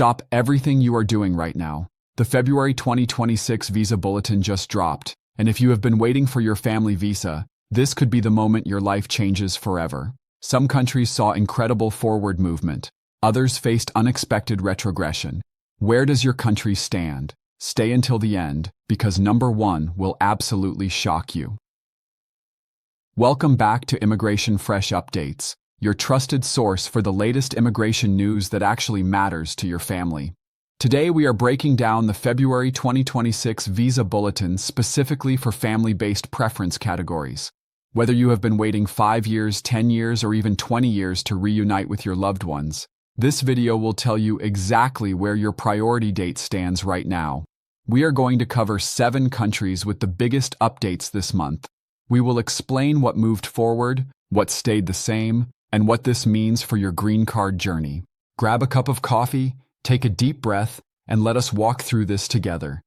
Stop everything you are doing right now. The February 2026 Visa Bulletin just dropped, and if you have been waiting for your family visa, this could be the moment your life changes forever. Some countries saw incredible forward movement. Others faced unexpected retrogression. Where does your country stand? Stay until the end, because number 1 will absolutely shock you. Welcome back to Immigration Fresh Updates, your trusted source for the latest immigration news that actually matters to your family. Today we are breaking down the February 2026 Visa Bulletin specifically for family-based preference categories. Whether you have been waiting 5 years, 10 years, or even 20 years to reunite with your loved ones, this video will tell you exactly where your priority date stands right now. We are going to cover 7 countries with the biggest updates this month. We will explain what moved forward, what stayed the same, and what this means for your green card journey. Grab a cup of coffee, take a deep breath, and let us walk through this together.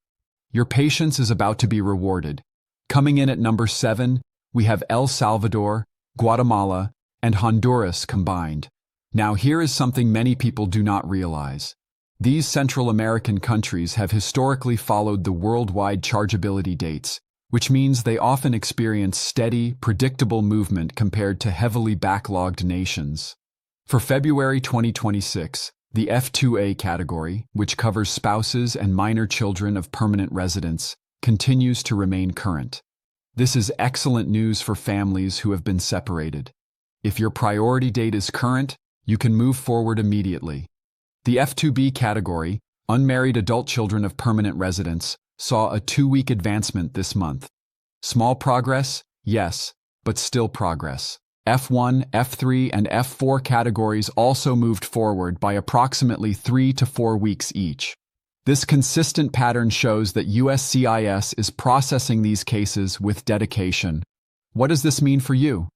Your patience is about to be rewarded. Coming in at number 7, we have El Salvador, Guatemala, and Honduras combined. Now here is something many people do not realize. These Central American countries have historically followed the worldwide chargeability dates, which means they often experience steady, predictable movement compared to heavily backlogged nations. For February 2026, the F2A category, which covers spouses and minor children of permanent residents, continues to remain current. This is excellent news for families who have been separated. If your priority date is current, you can move forward immediately. The F2B category, unmarried adult children of permanent residents, saw a 2-week advancement this month. Small progress? Yes, but still progress. F1, F3, and F4 categories also moved forward by approximately 3 to 4 weeks each. This consistent pattern shows that USCIS is processing these cases with dedication. What does this mean for you?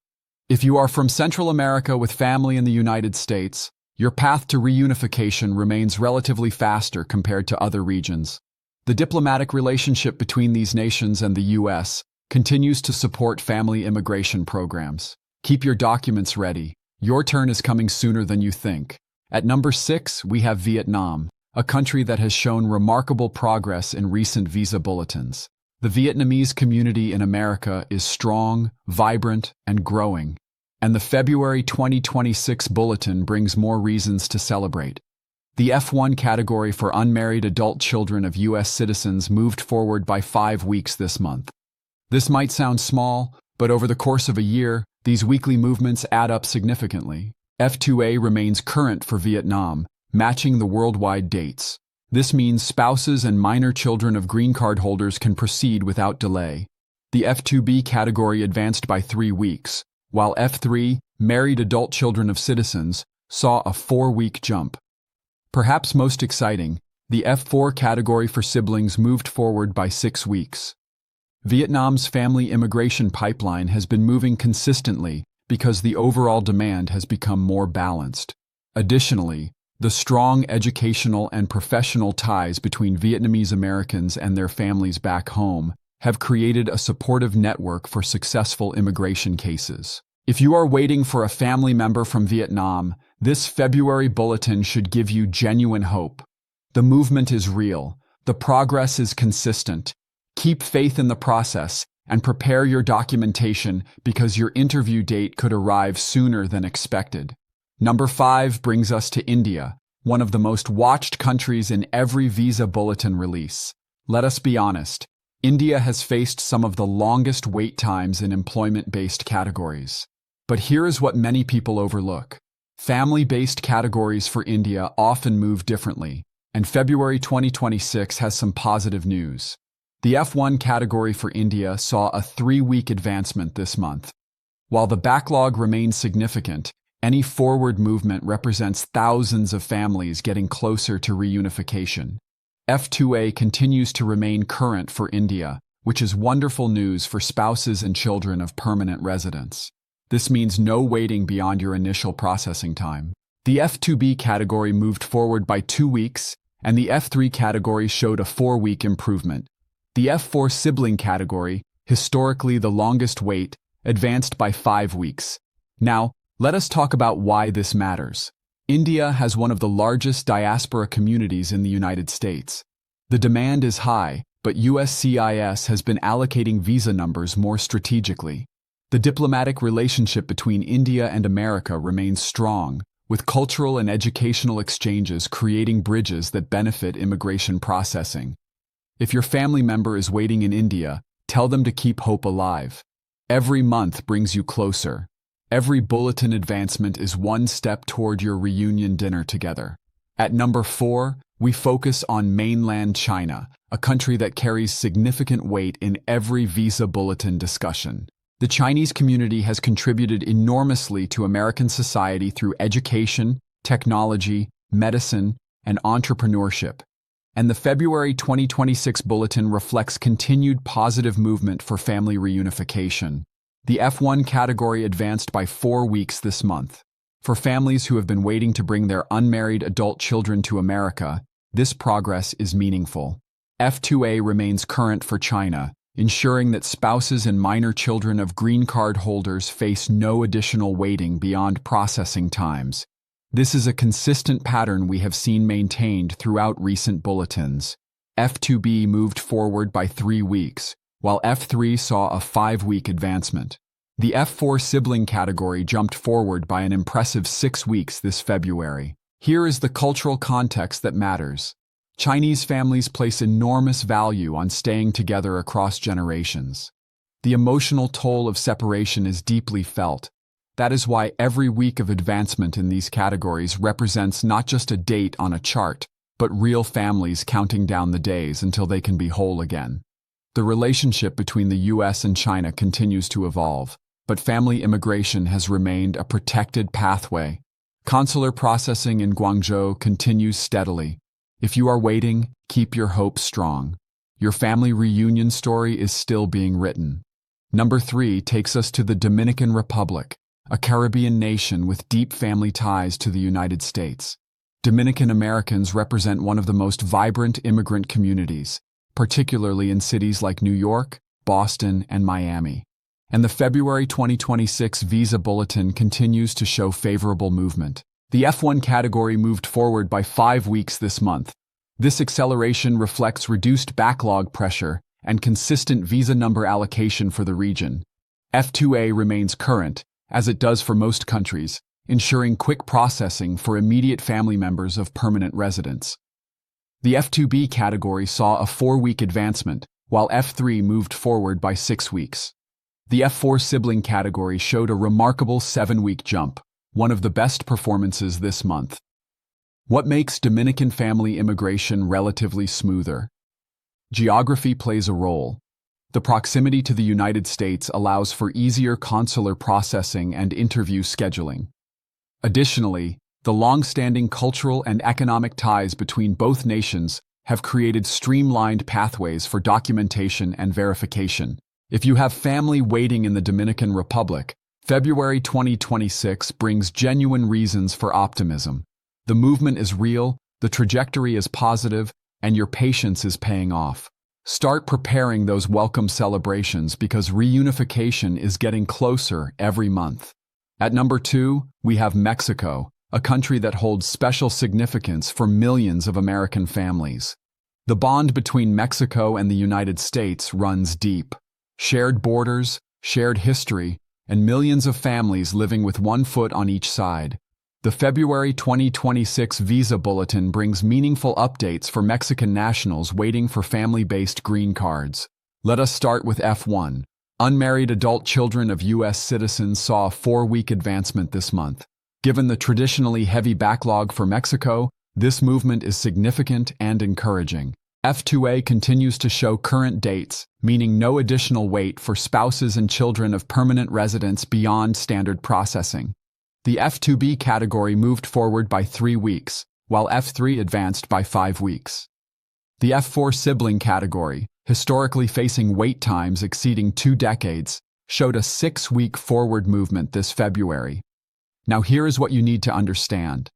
If you are from Central America with family in the United States, your path to reunification remains relatively faster compared to other regions. The diplomatic relationship between these nations and the U.S. continues to support family immigration programs. Keep your documents ready. Your turn is coming sooner than you think. At number 6, we have Vietnam, a country that has shown remarkable progress in recent visa bulletins. The Vietnamese community in America is strong, vibrant, and growing, and the February 2026 bulletin brings more reasons to celebrate. The F1 category for unmarried adult children of U.S. citizens moved forward by 5 weeks this month. This might sound small, but over the course of a year, these weekly movements add up significantly. F2A remains current for Vietnam, matching the worldwide dates. This means spouses and minor children of green card holders can proceed without delay. The F2B category advanced by 3 weeks, while F3, married adult children of citizens, saw a 4-week jump. Perhaps most exciting, the F4 category for siblings moved forward by 6 weeks. Vietnam's family immigration pipeline has been moving consistently because the overall demand has become more balanced. Additionally, the strong educational and professional ties between Vietnamese Americans and their families back home have created a supportive network for successful immigration cases. If you are waiting for a family member from Vietnam, this February bulletin should give you genuine hope. The movement is real. The progress is consistent. Keep faith in the process and prepare your documentation because your interview date could arrive sooner than expected. Number 5 brings us to India, one of the most watched countries in every visa bulletin release. Let us be honest, India has faced some of the longest wait times in employment-based categories. But here is what many people overlook. Family-based categories for India often move differently, and February 2026 has some positive news. The F1 category for India saw a 3-week advancement this month. While the backlog remains significant, any forward movement represents thousands of families getting closer to reunification. F2A continues to remain current for India, which is wonderful news for spouses and children of permanent residents. This means no waiting beyond your initial processing time. The F2B category moved forward by 2 weeks, and the F3 category showed a 4-week improvement. The F4 sibling category, historically the longest wait, advanced by 5 weeks. Now, let us talk about why this matters. India has one of the largest diaspora communities in the United States. The demand is high, but USCIS has been allocating visa numbers more strategically. The diplomatic relationship between India and America remains strong, with cultural and educational exchanges creating bridges that benefit immigration processing. If your family member is waiting in India, tell them to keep hope alive. Every month brings you closer. Every bulletin advancement is one step toward your reunion dinner together. At number 4, we focus on mainland China, a country that carries significant weight in every Visa Bulletin discussion. The Chinese community has contributed enormously to American society through education, technology, medicine, and entrepreneurship. And the February 2026 bulletin reflects continued positive movement for family reunification. The F1 category advanced by 4 weeks this month. For families who have been waiting to bring their unmarried adult children to America, this progress is meaningful. F2A remains current for China, ensuring that spouses and minor children of green card holders face no additional waiting beyond processing times. This is a consistent pattern we have seen maintained throughout recent bulletins. F2B moved forward by 3 weeks, while F3 saw a 5-week advancement. The F4 sibling category jumped forward by an impressive 6 weeks this February. Here is the cultural context that matters. Chinese families place enormous value on staying together across generations. The emotional toll of separation is deeply felt. That is why every week of advancement in these categories represents not just a date on a chart, but real families counting down the days until they can be whole again. The relationship between the US and China continues to evolve, but family immigration has remained a protected pathway. Consular processing in Guangzhou continues steadily. If you are waiting, keep your hope strong. Your family reunion story is still being written. Number 3 takes us to the Dominican Republic, a Caribbean nation with deep family ties to the United States. Dominican Americans represent one of the most vibrant immigrant communities, particularly in cities like New York, Boston, and Miami. And the February 2026 Visa Bulletin continues to show favorable movement. The F1 category moved forward by 5 weeks this month. This acceleration reflects reduced backlog pressure and consistent visa number allocation for the region. F2A remains current, as it does for most countries, ensuring quick processing for immediate family members of permanent residents. The F2B category saw a 4-week advancement, while F3 moved forward by 6 weeks. The F4 sibling category showed a remarkable 7-week jump, one of the best performances this month. What makes Dominican family immigration relatively smoother? Geography plays a role. The proximity to the United States allows for easier consular processing and interview scheduling. Additionally, the long-standing cultural and economic ties between both nations have created streamlined pathways for documentation and verification. If you have family waiting in the Dominican Republic, February 2026 brings genuine reasons for optimism. The movement is real, the trajectory is positive, and your patience is paying off. Start preparing those welcome celebrations because reunification is getting closer every month. At number 2, we have Mexico, a country that holds special significance for millions of American families. The bond between Mexico and the United States runs deep. Shared borders, shared history, and millions of families living with one foot on each side. The February 2026 Visa Bulletin brings meaningful updates for Mexican nationals waiting for family-based green cards. Let us start with F1. Unmarried adult children of U.S. citizens saw a 4-week advancement this month. Given the traditionally heavy backlog for Mexico, this movement is significant and encouraging. F2A continues to show current dates, meaning no additional wait for spouses and children of permanent residents beyond standard processing. The F2B category moved forward by 3 weeks, while F3 advanced by 5 weeks. The F4 sibling category, historically facing wait times exceeding 2 decades, showed a 6-week forward movement this February. Now here is what you need to understand.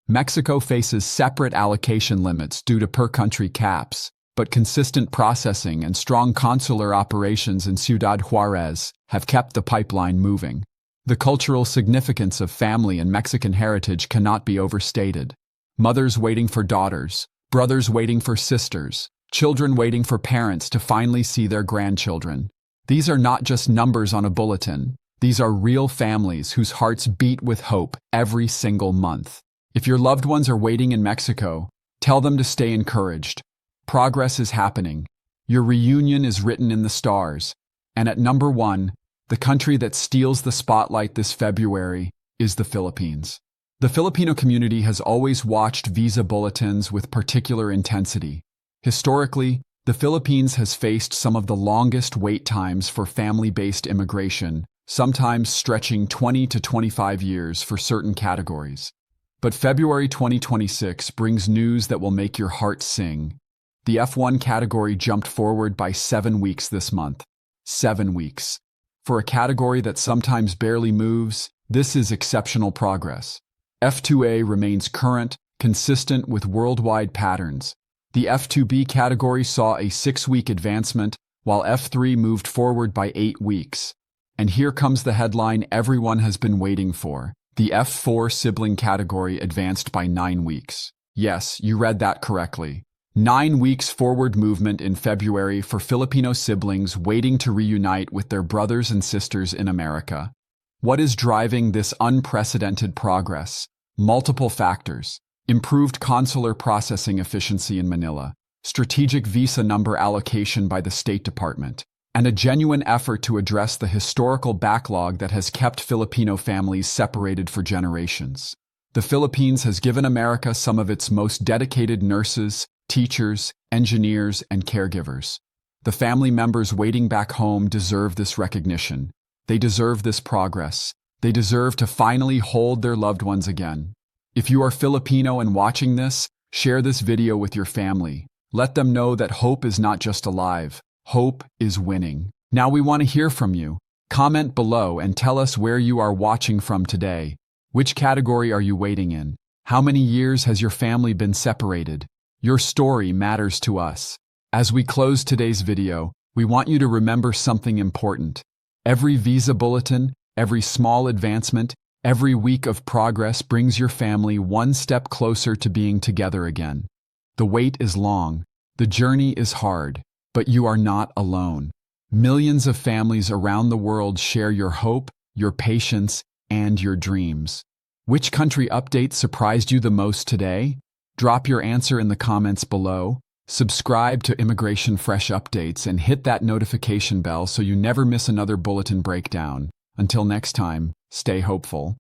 Mexico faces separate allocation limits due to per-country caps, but consistent processing and strong consular operations in Ciudad Juarez have kept the pipeline moving. The cultural significance of family and Mexican heritage cannot be overstated. Mothers waiting for daughters, brothers waiting for sisters, children waiting for parents to finally see their grandchildren. These are not just numbers on a bulletin. These are real families whose hearts beat with hope every single month. If your loved ones are waiting in Mexico, tell them to stay encouraged. Progress is happening. Your reunion is written in the stars. And at number 1, the country that steals the spotlight this February is the Philippines. The Filipino community has always watched visa bulletins with particular intensity. Historically, the Philippines has faced some of the longest wait times for family-based immigration, sometimes stretching 20 to 25 years for certain categories. But February 2026 brings news that will make your heart sing. The F1 category jumped forward by 7 weeks this month. 7 weeks. For a category that sometimes barely moves, this is exceptional progress. F2A remains current, consistent with worldwide patterns. The F2B category saw a 6-week advancement, while F3 moved forward by 8 weeks. And here comes the headline everyone has been waiting for. The F4 sibling category advanced by 9 weeks. Yes, you read that correctly. 9 weeks forward movement in February for Filipino siblings waiting to reunite with their brothers and sisters in America. What is driving this unprecedented progress? Multiple factors. Improved consular processing efficiency in Manila, strategic visa number allocation by the State Department, and a genuine effort to address the historical backlog that has kept Filipino families separated for generations. The Philippines has given America some of its most dedicated nurses, teachers, engineers, and caregivers. The family members waiting back home deserve this recognition. They deserve this progress. They deserve to finally hold their loved ones again. If you are Filipino and watching this, share this video with your family. Let them know that hope is not just alive. Hope is winning. Now we want to hear from you. Comment below and tell us where you are watching from today. Which category are you waiting in? How many years has your family been separated? Your story matters to us. As we close today's video, we want you to remember something important. Every visa bulletin, every small advancement, every week of progress brings your family one step closer to being together again. The wait is long, the journey is hard, but you are not alone. Millions of families around the world share your hope, your patience, and your dreams. Which country update surprised you the most today? Drop your answer in the comments below. Subscribe to Immigration Fresh Updates and hit that notification bell so you never miss another bulletin breakdown. Until next time, stay hopeful.